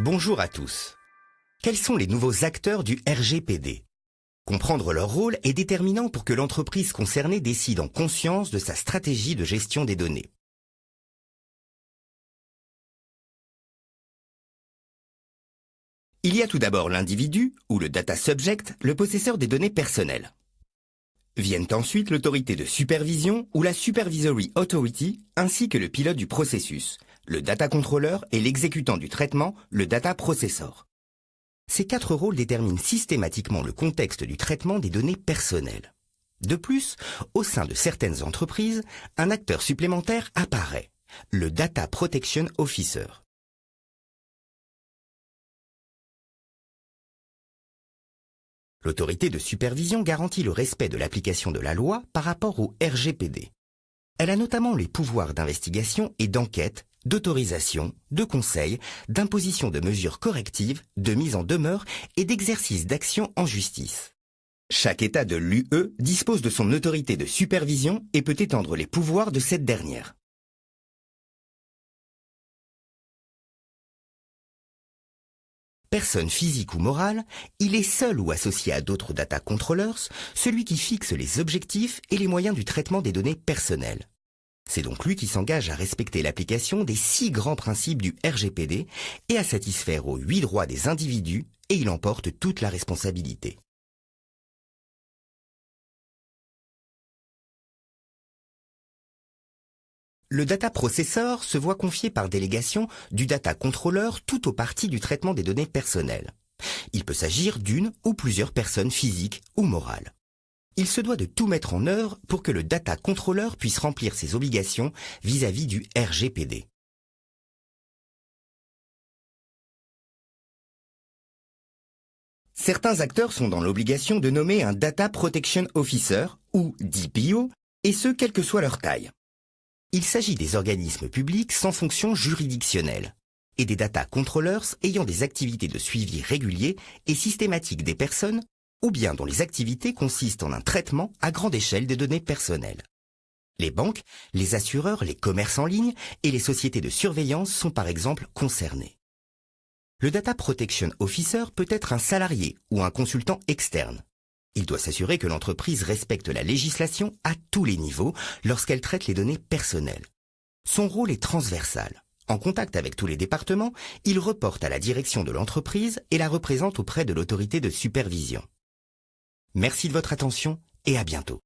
Bonjour à tous. Quels sont les nouveaux acteurs du RGPD? Comprendre leur rôle est déterminant pour que l'entreprise concernée décide en conscience de sa stratégie de gestion des données. Il y a tout d'abord l'individu, ou le data subject, le possesseur des données personnelles. Viennent ensuite l'autorité de supervision ou la supervisory authority, ainsi que le pilote du processus, le data controller et l'exécutant du traitement, le data processor. Ces quatre rôles déterminent systématiquement le contexte du traitement des données personnelles. De plus, au sein de certaines entreprises, un acteur supplémentaire apparaît, le Data Protection Officer. L'autorité de supervision garantit le respect de l'application de la loi par rapport au RGPD. Elle a notamment les pouvoirs d'investigation et d'enquête, d'autorisation, de conseil, d'imposition de mesures correctives, de mise en demeure et d'exercice d'action en justice. Chaque État de l'UE dispose de son autorité de supervision et peut étendre les pouvoirs de cette dernière. Personne physique ou morale, il est seul ou associé à d'autres data controllers, celui qui fixe les objectifs et les moyens du traitement des données personnelles. C'est donc lui qui s'engage à respecter l'application des 6 grands principes du RGPD et à satisfaire aux 8 droits des individus, et il en porte toute la responsabilité. Le data processor se voit confier par délégation du data controller tout aux parties du traitement des données personnelles. Il peut s'agir d'une ou plusieurs personnes physiques ou morales. Il se doit de tout mettre en œuvre pour que le data controller puisse remplir ses obligations vis-à-vis du RGPD. Certains acteurs sont dans l'obligation de nommer un Data Protection Officer, ou DPO, et ce, quelle que soit leur taille. Il s'agit des organismes publics sans fonction juridictionnelle et des data controllers ayant des activités de suivi régulier et systématique des personnes ou bien dont les activités consistent en un traitement à grande échelle des données personnelles. Les banques, les assureurs, les commerces en ligne et les sociétés de surveillance sont par exemple concernés. Le Data Protection Officer peut être un salarié ou un consultant externe. Il doit s'assurer que l'entreprise respecte la législation à tous les niveaux lorsqu'elle traite les données personnelles. Son rôle est transversal. En contact avec tous les départements, il reporte à la direction de l'entreprise et la représente auprès de l'autorité de supervision. Merci de votre attention et à bientôt.